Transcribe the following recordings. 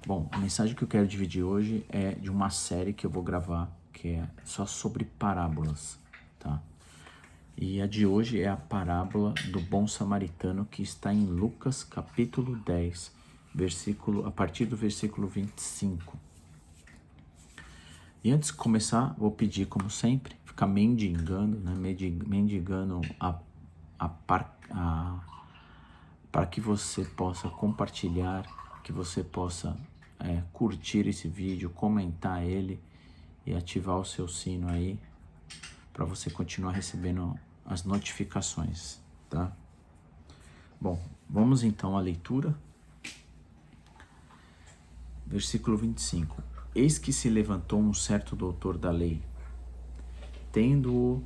Bom, a mensagem que eu quero dividir hoje é de uma série que eu vou gravar, que é só sobre parábolas, tá? E a de hoje é a parábola do bom samaritano, que está em Lucas capítulo 10, a partir do versículo 25. E antes de começar, vou pedir, como sempre, ficar mendigando, né? Mendigando para que você possa compartilhar, que você possa curtir esse vídeo, comentar ele e ativar o seu sino aí para você continuar recebendo as notificações, tá? Bom, vamos então à leitura. Versículo 25. Eis que se levantou um certo doutor da lei, tendo-o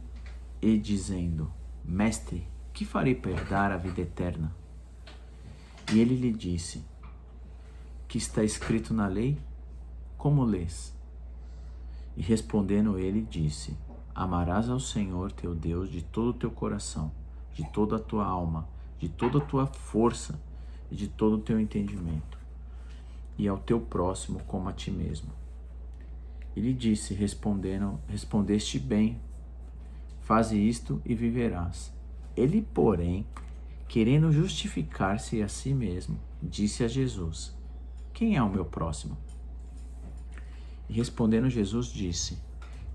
e dizendo: Mestre, que farei para herdar a vida eterna? E ele lhe disse: Que está escrito na lei? Como lês? E respondendo ele, disse: Amarás ao Senhor teu Deus de todo o teu coração, de toda a tua alma, de toda a tua força e de todo o teu entendimento, e ao teu próximo como a ti mesmo. Ele disse, respondeste bem, faze isto e viverás. Ele, porém, querendo justificar-se a si mesmo, disse a Jesus: Quem é o meu próximo? E respondendo Jesus disse: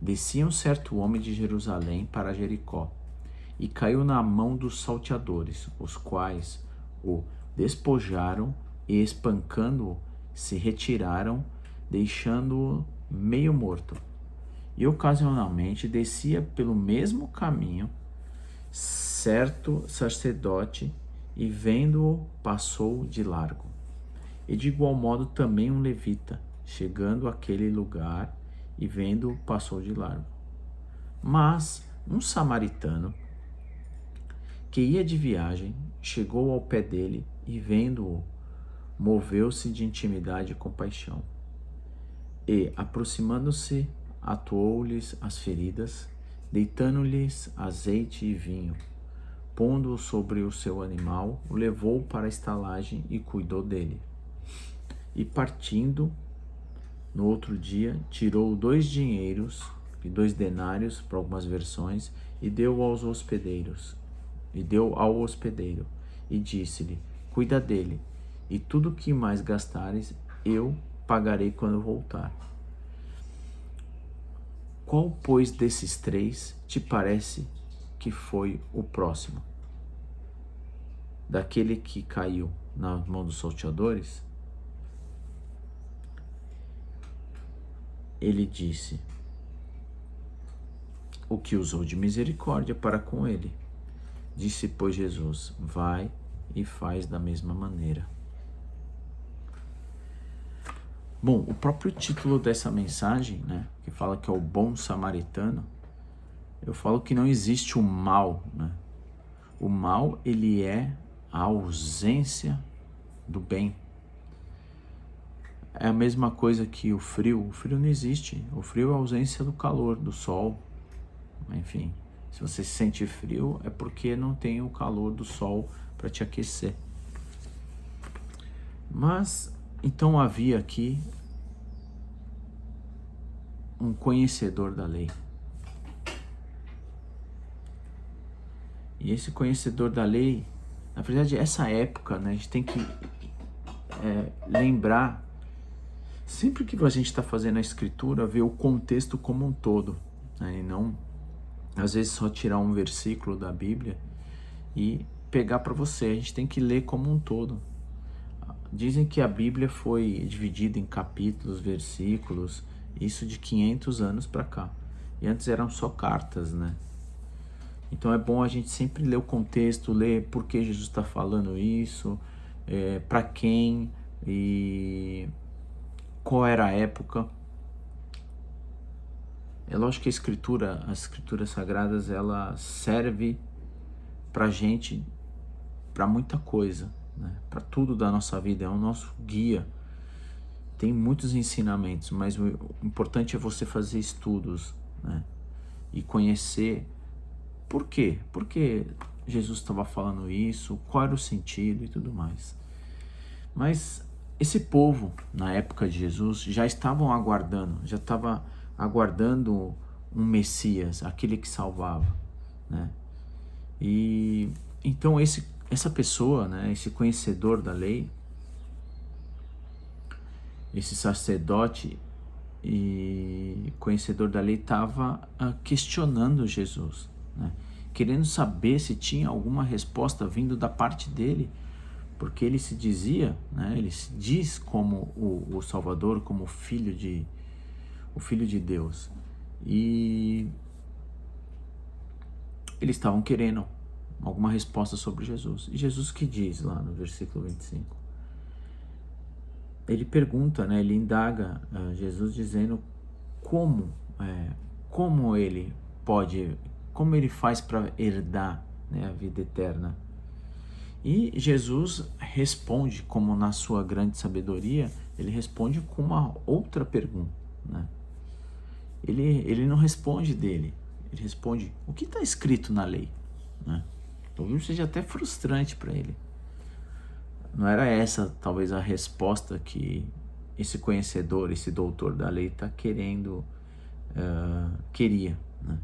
Descia um certo homem de Jerusalém para Jericó, e caiu na mão dos salteadores, os quais o despojaram e, espancando-o, se retiraram, deixando-o meio morto. E ocasionalmente descia pelo mesmo caminho certo sacerdote, e vendo-o, passou de largo. E de igual modo também um levita, chegando àquele lugar e vendo-o, passou de largo. Mas um samaritano, que ia de viagem, chegou ao pé dele e, vendo-o, moveu-se de intimidade e compaixão. E, aproximando-se, atuou-lhes as feridas, deitando-lhes azeite e vinho. Pondo-o sobre o seu animal, o levou para a estalagem e cuidou dele. E partindo, no outro dia, tirou 2 dinheiros, e 2 denários, para algumas versões, e deu ao hospedeiro, e disse-lhe: Cuida dele, e tudo o que mais gastares, eu pagarei quando voltar. Qual, pois, desses 3 te parece que foi o próximo? Daquele que caiu na mão dos salteadores? Ele disse: O que usou de misericórdia para com ele. Disse, pois, Jesus: Vai e faz da mesma maneira. Bom, o próprio título dessa mensagem, né, que fala que é o bom samaritano, eu falo que não existe o mal, né? O mal, ele é a ausência do bem. É a mesma coisa que o frio. O frio não existe. O frio é a ausência do calor, do sol. Enfim, se você se sente frio, é porque não tem o calor do sol para te aquecer. Mas, então havia aqui um conhecedor da lei. E esse conhecedor da lei, na verdade, essa época, né, a gente tem que lembrar, sempre que a gente está fazendo a escritura, ver o contexto como um todo, né, e não, às vezes, só tirar um versículo da Bíblia e pegar para você. A gente tem que ler como um todo. Dizem que a Bíblia foi dividida em capítulos, versículos, isso de 500 anos para cá. E antes eram só cartas, né? Então é bom a gente sempre ler o contexto, ler por que Jesus está falando isso, para quem e qual era a época. É lógico que as escrituras sagradas, ela serve para gente, para muita coisa, né? Para tudo da nossa vida, é o nosso guia. Tem muitos ensinamentos, mas o importante é você fazer estudos, né? E conhecer por quê? Por que Jesus estava falando isso, qual era o sentido e tudo mais. Mas esse povo, na época de Jesus, já estavam aguardando, já estava aguardando um Messias, aquele que salvava, né? E então essa pessoa, né, esse conhecedor da lei, esse sacerdote e conhecedor da lei estava questionando Jesus, né? Querendo saber se tinha alguma resposta vindo da parte dele, porque ele se dizia, né, ele se diz como o Salvador, como o Filho de Deus. E eles estavam querendo alguma resposta sobre Jesus. E Jesus que diz lá no versículo 25? Ele pergunta, né, ele indaga Jesus dizendo como ele pode, como ele faz para herdar, né, a vida eterna. E Jesus responde, como na sua grande sabedoria, ele responde com uma outra pergunta, né? Ele não responde dele, ele responde o que está escrito na lei, né? Talvez seja até frustrante para ele. Não era essa talvez a resposta que esse conhecedor, esse doutor da lei está queria, né?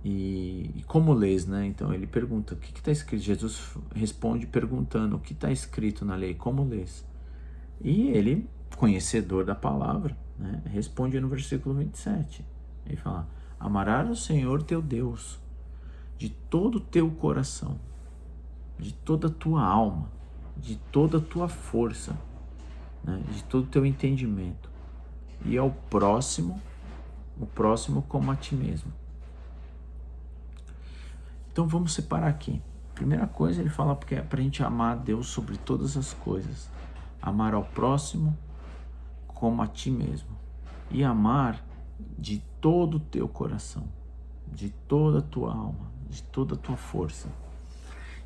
E como lês, né? Então ele pergunta, o que está escrito? Jesus responde perguntando, o que está escrito na lei? Como lês? E ele, conhecedor da palavra, né, responde no versículo 27. Ele fala, amarás o Senhor teu Deus de todo o teu coração, de toda a tua alma, de toda a tua força, né, de todo o teu entendimento, e ao próximo, o próximo como a ti mesmo. Então vamos separar aqui. Primeira coisa, ele fala porque é para a gente amar a Deus sobre todas as coisas, amar ao próximo como a ti mesmo, e amar de todo o teu coração, de toda a tua alma, de toda a tua força.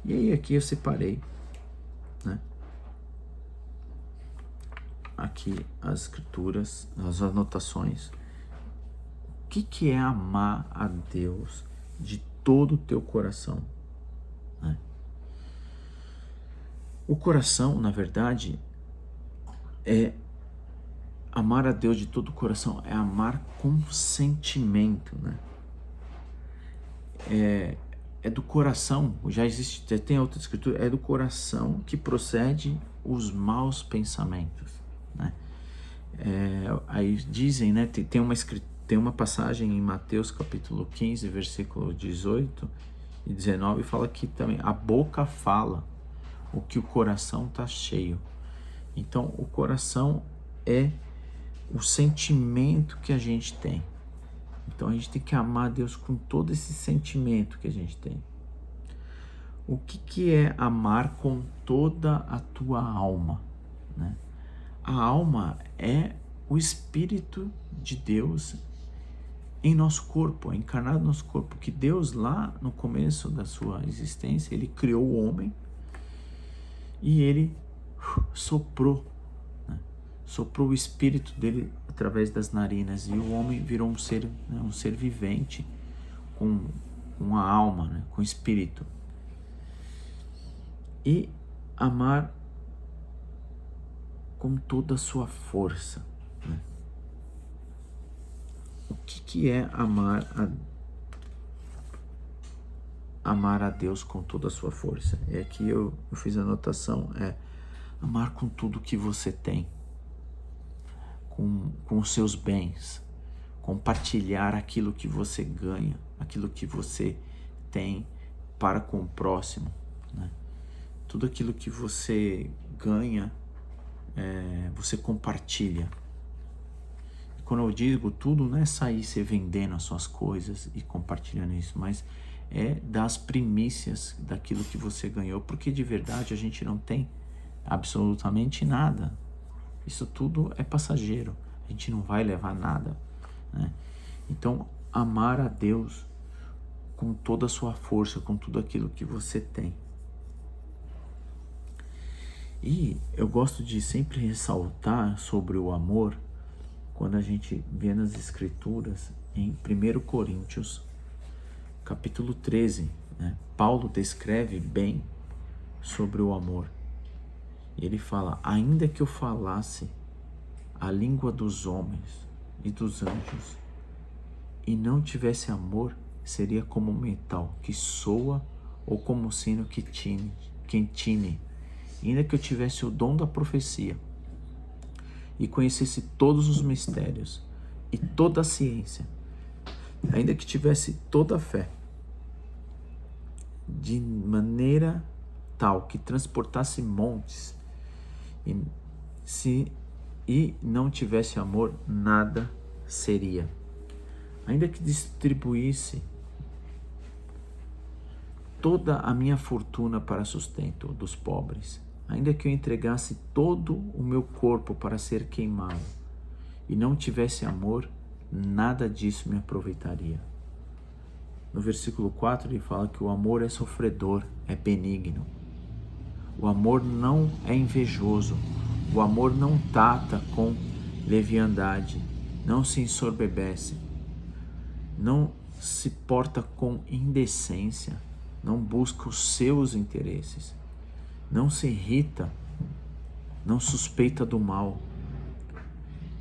E aí aqui eu separei, né, aqui as escrituras, as anotações. O que é amar a Deus de todo o teu coração, né? O coração, na verdade, amar a Deus de todo o coração é amar com sentimento, né? É do coração, já existe, tem outra escritura, é do coração que procede os maus pensamentos, né? Aí dizem, né, tem uma passagem em Mateus capítulo 15, versículo 18 e 19, fala que também a boca fala o que o coração está cheio. Então o coração é o sentimento que a gente tem. Então a gente tem que amar Deus com todo esse sentimento que a gente tem. O que é amar com toda a tua alma, né? A alma é o Espírito de Deus em nosso corpo, é encarnado no nosso corpo, que Deus lá no começo da sua existência, ele criou o homem e ele soprou o Espírito dele através das narinas, e o homem virou um ser, né, um ser vivente com uma alma, né, com espírito. E amar com toda a sua força, né? O que é amar a Deus com toda a sua força? É que eu fiz a anotação, amar com tudo que você tem, com os seus bens, compartilhar aquilo que você ganha, aquilo que você tem para com o próximo, né? Tudo aquilo que você ganha, você compartilha. E quando eu digo tudo, não é sair você vendendo as suas coisas e compartilhando isso, mas é das primícias daquilo que você ganhou, porque de verdade a gente não tem absolutamente nada. Isso tudo é passageiro, a gente não vai levar nada, né? Então, amar a Deus com toda a sua força, com tudo aquilo que você tem. E eu gosto de sempre ressaltar sobre o amor quando a gente vê nas Escrituras, em 1 Coríntios, capítulo 13, né? Paulo descreve bem sobre o amor. E ele fala: ainda que eu falasse a língua dos homens e dos anjos e não tivesse amor, seria como metal que soa ou como sino que tine. Ainda que eu tivesse o dom da profecia e conhecesse todos os mistérios e toda a ciência, ainda que tivesse toda a fé, de maneira tal que transportasse montes, e não tivesse amor, nada seria. Ainda que distribuísse toda a minha fortuna para sustento dos pobres, ainda que eu entregasse todo o meu corpo para ser queimado e não tivesse amor, nada disso me aproveitaria. No versículo 4 ele fala que o amor é sofredor, é benigno. O amor não é invejoso. O amor não trata com leviandade, não se ensoberbece, não se porta com indecência, não busca os seus interesses, não se irrita, não suspeita do mal,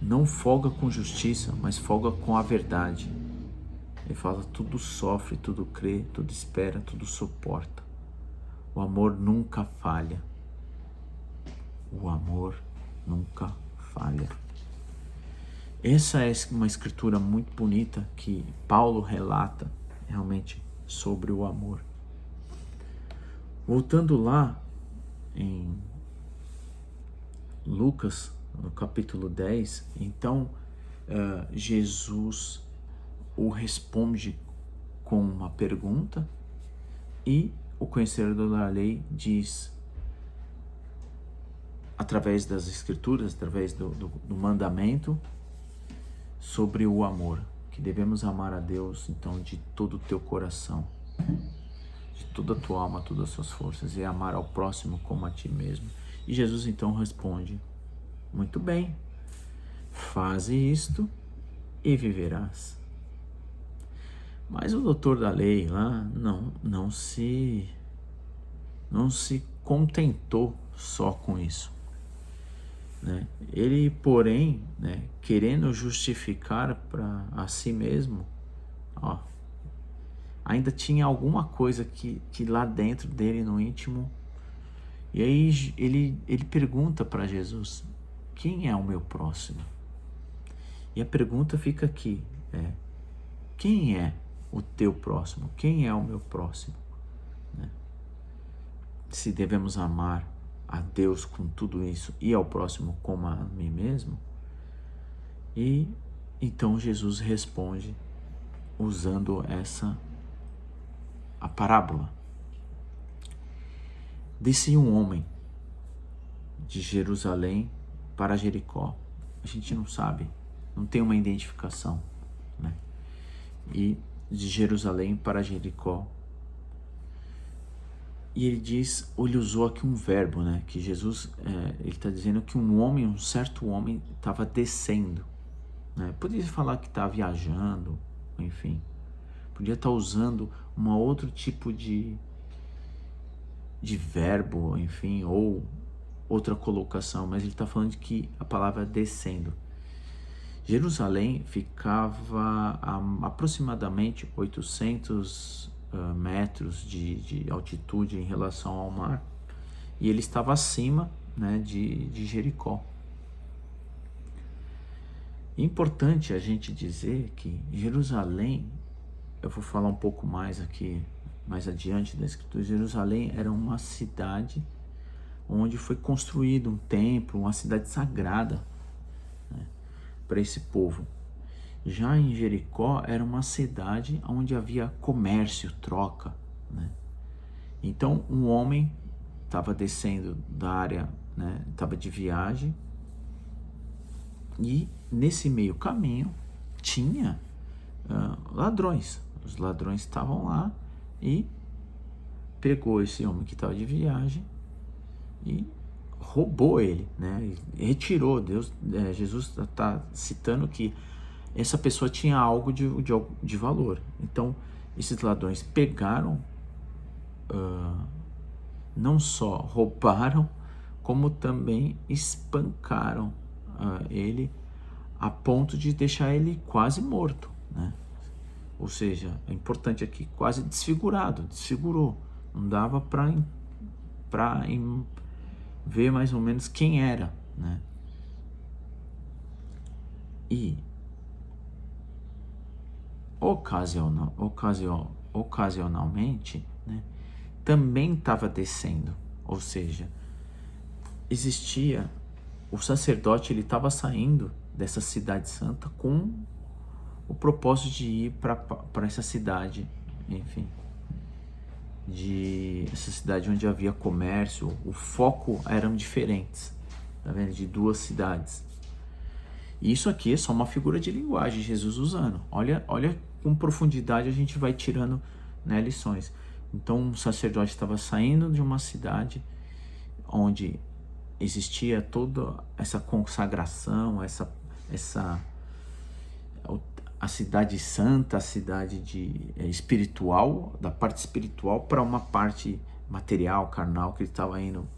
não folga com justiça, mas folga com a verdade. Ele fala: tudo sofre, tudo crê, tudo espera, tudo suporta. O amor nunca falha. O amor nunca falha. Essa é uma escritura muito bonita que Paulo relata realmente sobre o amor. Voltando lá em Lucas, no capítulo 10, então Jesus o responde com uma pergunta e o conhecedor da lei diz, através das escrituras, através do mandamento, sobre o amor, que devemos amar a Deus então de todo o teu coração, de toda a tua alma, todas as suas forças, e amar ao próximo como a ti mesmo. E Jesus então responde: muito bem, faze isto e viverás. Mas o doutor da lei lá não se contentou só com isso, né? Ele, porém, né, querendo justificar para a si mesmo, ainda tinha alguma coisa que lá dentro dele, no íntimo, e aí ele pergunta para Jesus: quem é o meu próximo? E a pergunta fica aqui, quem é o teu próximo? Quem é o meu próximo? Né? Se devemos amar a Deus com tudo isso e ao próximo como a mim mesmo. E então Jesus responde usando a parábola. Descia um homem de Jerusalém para Jericó. A gente não sabe, não tem uma identificação, né? E de Jerusalém para Jericó. E ele diz, ele usou aqui um verbo, né? Que Jesus, ele está dizendo que um certo homem estava descendo, né? Podia falar que está viajando, enfim. Podia estar usando um outro tipo de verbo, enfim, ou outra colocação, mas ele está falando de que a palavra descendo. Jerusalém ficava a aproximadamente 800 metros de altitude em relação ao mar, e ele estava acima, né, de Jericó. Importante a gente dizer que Jerusalém, eu vou falar um pouco mais aqui, mais adiante da escritura, Jerusalém era uma cidade onde foi construído um templo, uma cidade sagrada, né, para esse povo. Já em Jericó era uma cidade onde havia comércio, troca, né? Então um homem estava descendo da área, né, estava de viagem, e nesse meio caminho tinha ladrões. Os ladrões estavam lá e pegou esse homem que estava de viagem e roubou ele, né? E retirou. Jesus está citando que essa pessoa tinha algo de valor. Então, esses ladrões pegaram, não só roubaram, como também espancaram ele a ponto de deixar ele quase morto, né? Ou seja, é importante aqui, quase desfigurou. Não dava para ver mais ou menos quem era, né? E ocasionalmente, né, também estava descendo, ou seja, existia, o sacerdote, ele estava saindo dessa cidade santa com o propósito de ir para essa cidade, enfim, essa cidade onde havia comércio. O foco eram diferentes, tá vendo? De duas cidades. E isso aqui é só uma figura de linguagem, Jesus usando. Olha com profundidade a gente vai tirando, né, lições. Então, um sacerdote estava saindo de uma cidade onde existia toda essa consagração, a cidade santa, a cidade espiritual, da parte espiritual, para uma parte material, carnal, que ele estava indo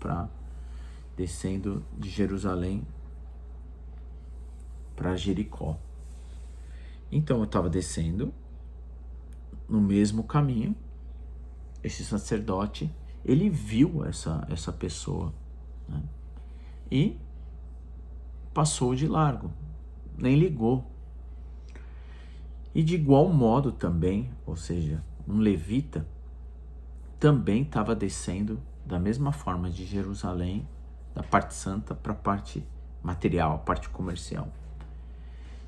descendo de Jerusalém para Jericó. Então eu estava descendo no mesmo caminho. Esse sacerdote, ele viu essa pessoa, né? E passou de largo, nem ligou. E de igual modo também, ou seja, um levita também estava descendo da mesma forma de Jerusalém, da parte santa para a parte material, a parte comercial.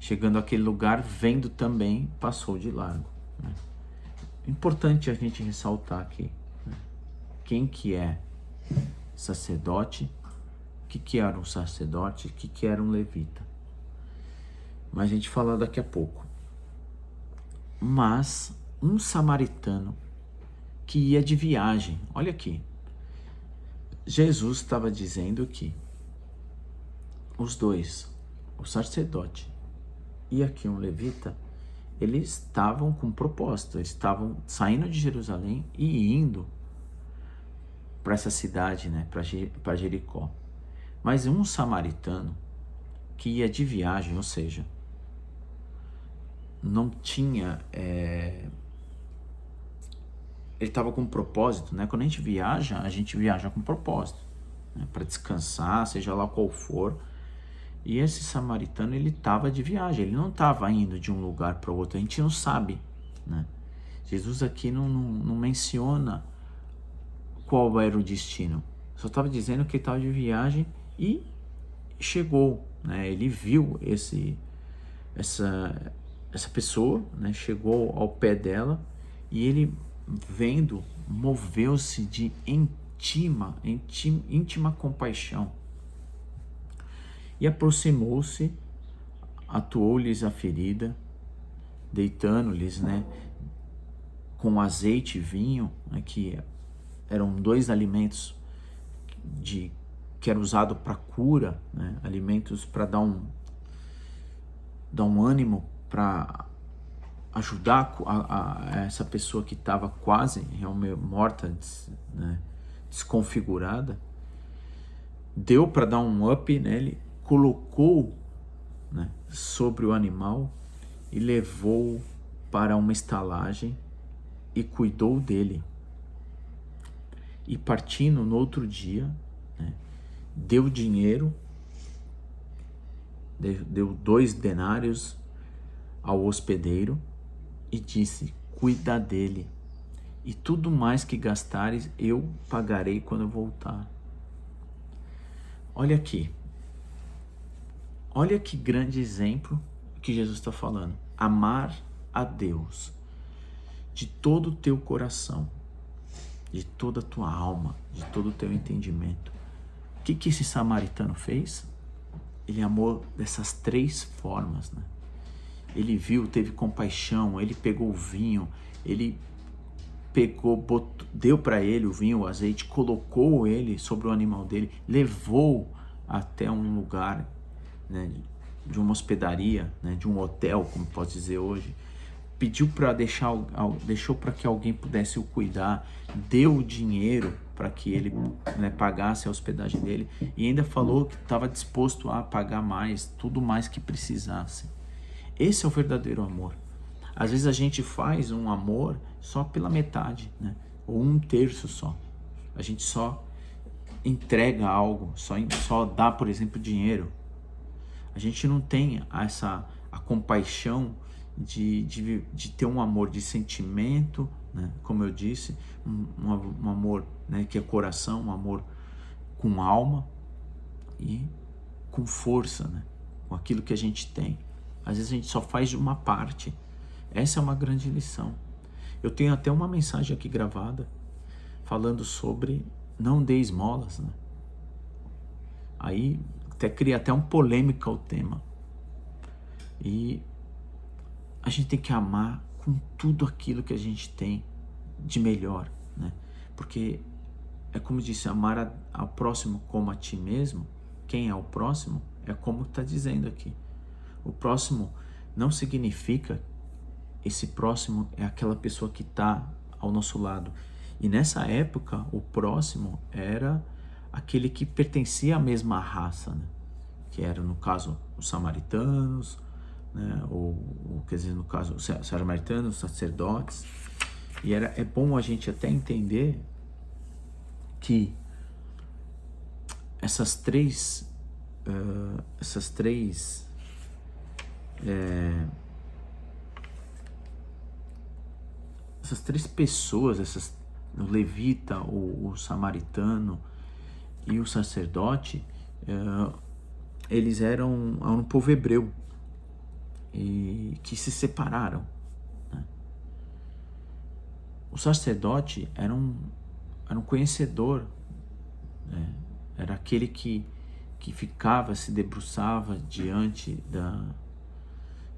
Chegando àquele lugar, vendo também, passou de largo, né? Importante a gente ressaltar aqui, né, quem que é sacerdote, o que era um sacerdote, o que era um levita. Mas a gente fala daqui a pouco. Mas um samaritano que ia de viagem, olha aqui, Jesus estava dizendo que os dois, o sacerdote e aqui um levita, eles estavam com propósito, eles estavam saindo de Jerusalém e indo para essa cidade, né, para Jericó. Mas um samaritano que ia de viagem, ou seja, não tinha, ele estava com propósito, né? Quando a gente viaja com propósito, né, para descansar, seja lá qual for. E esse samaritano, ele estava de viagem, ele não estava indo de um lugar para o outro, a gente não sabe, né? Jesus aqui não menciona qual era o destino, só estava dizendo que ele estava de viagem e chegou, né? Ele viu essa pessoa, né? Chegou ao pé dela e ele, vendo, moveu-se de íntima compaixão. E aproximou-se, atuou-lhes a ferida, deitando-lhes, né, com azeite e vinho, né, que eram dois alimentos que era usado para cura, né, alimentos para dar um ânimo, para ajudar a essa pessoa que estava quase realmente morta, né, desconfigurada. Deu para dar um up nele, colocou, né, sobre o animal e levou para uma estalagem e cuidou dele. E partindo no outro dia, né, deu dinheiro, deu 2 denários ao hospedeiro e disse: cuida dele, e tudo mais que gastares eu pagarei quando eu voltar. Olha aqui. Olha que grande exemplo que Jesus está falando. Amar a Deus de todo o teu coração, de toda a tua alma, de todo o teu entendimento. O que esse samaritano fez? Ele amou dessas 3 formas, né? Ele viu, teve compaixão, ele pegou o vinho, ele deu para ele o vinho, o azeite, colocou ele sobre o animal dele, levou até um lugar, né, de uma hospedaria, né, de um hotel, como pode dizer hoje, pediu para deixou para que alguém pudesse o cuidar, deu o dinheiro para que ele, né, pagasse a hospedagem dele, e ainda falou que estava disposto a pagar mais, tudo mais que precisasse. Esse é o verdadeiro amor. Às vezes a gente faz um amor só pela metade, né? Ou 1/3 só. A gente só entrega algo, só dá, por exemplo, dinheiro. A gente não tem a compaixão de ter um amor de sentimento, né? Como eu disse, um amor, né, que é coração, um amor com alma e com força, né? Com aquilo que a gente tem. Às vezes a gente só faz de uma parte. Essa é uma grande lição. Eu tenho até uma mensagem aqui gravada falando sobre não dê esmolas, né? Aí cria até uma polêmica o tema. E a gente tem que amar com tudo aquilo que a gente tem de melhor, né? Porque é como disse, amar ao próximo como a ti mesmo. Quem é o próximo? É como está dizendo aqui. O próximo não significa, esse próximo é aquela pessoa que está ao nosso lado. E nessa época, o próximo era aquele que pertencia à mesma raça, né? Que era, no caso, os samaritanos, né? Ou quer dizer, no caso, os samaritanos, os sacerdotes. E é bom a gente até entender que essas três pessoas, o levita, o samaritano e o sacerdote, eles eram um povo hebreu e que se separaram, né? O sacerdote era um conhecedor, né? Era aquele que ficava, se debruçava diante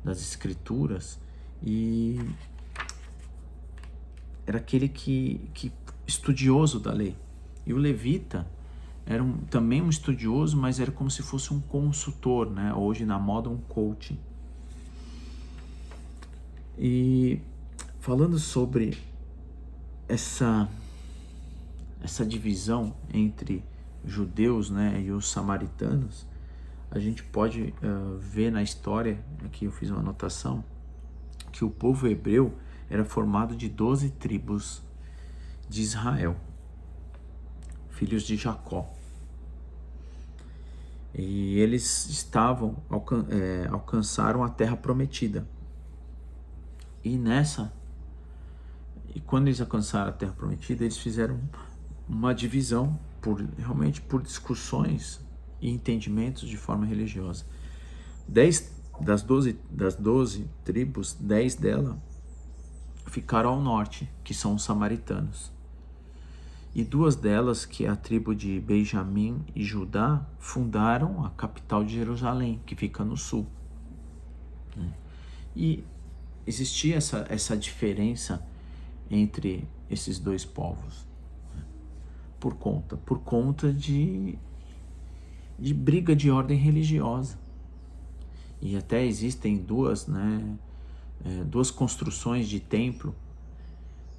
das escrituras, e era aquele que estudioso da lei. E o levita era também um estudioso, mas era como se fosse um consultor, né? Hoje na moda, um coach. E falando sobre essa divisão entre judeus, né, e os samaritanos, a gente pode ver na história, aqui eu fiz uma anotação, que o povo hebreu era formado de 12 tribos de Israel, filhos de Jacó. E eles alcançaram a terra prometida. E quando eles alcançaram a terra prometida, eles fizeram uma divisão realmente por discussões e entendimentos de forma religiosa. 10 das 12 tribos, 10 delas ficaram ao norte, que são os samaritanos. E 2 delas, que é a tribo de Benjamim e Judá, fundaram a capital de Jerusalém, que fica no sul. E existia essa diferença entre esses 2 povos, por conta de briga de ordem religiosa. E até existem duas construções de templo.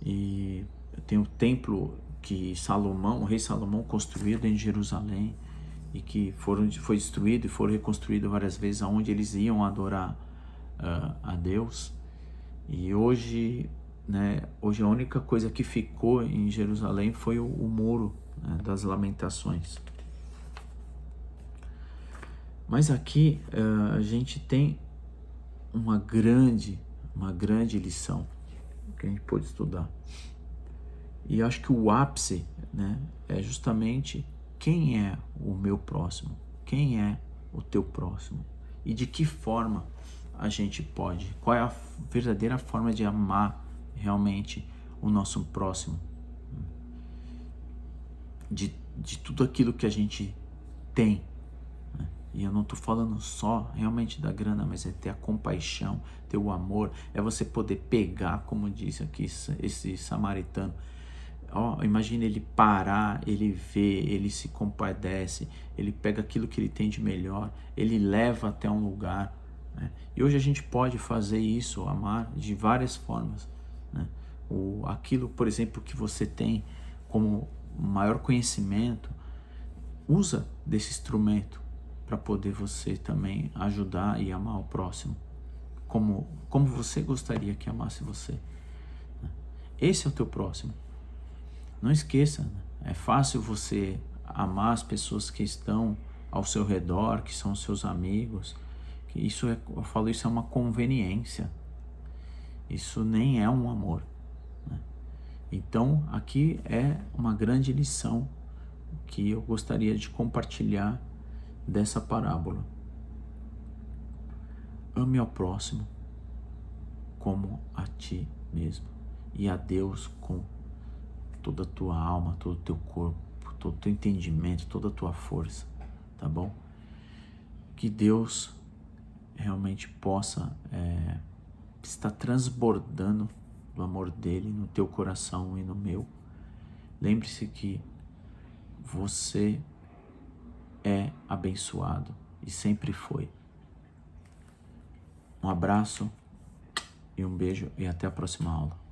E tem o templo que o rei Salomão construiu em Jerusalém, e que foi destruído e foram reconstruído várias vezes, aonde eles iam adorar a Deus. E hoje a única coisa que ficou em Jerusalém foi o muro, né, das lamentações. Mas aqui a gente tem uma grande lição que a gente pode estudar. E acho que o ápice, né, é justamente quem é o meu próximo, quem é o teu próximo, e de que forma a gente pode, qual é a verdadeira forma de amar realmente o nosso próximo, de tudo aquilo que a gente tem, né? E eu não estou falando só realmente da grana, mas é ter a compaixão, ter o amor, é você poder pegar, como disse aqui esse samaritano. Imagina ele parar, ele vê, ele se compadece, ele pega aquilo que ele tem de melhor, ele leva até um lugar, né? E hoje a gente pode fazer isso, amar de várias formas, né? Aquilo, por exemplo, que você tem como maior conhecimento, usa desse instrumento para poder você também ajudar e amar o próximo, como você gostaria que amasse você, né? Esse é o teu próximo. Não esqueça, né? É fácil você amar as pessoas que estão ao seu redor, que são seus amigos. Eu falo, isso é uma conveniência. Isso nem é um amor, né? Então, aqui é uma grande lição que eu gostaria de compartilhar dessa parábola. Ame ao próximo como a ti mesmo, e a Deus com toda a tua alma, todo o teu corpo, todo o teu entendimento, toda a tua força, tá bom? Que Deus realmente possa estar transbordando do amor dele no teu coração e no meu. Lembre-se que você é abençoado e sempre foi. Um abraço e um beijo e até a próxima aula.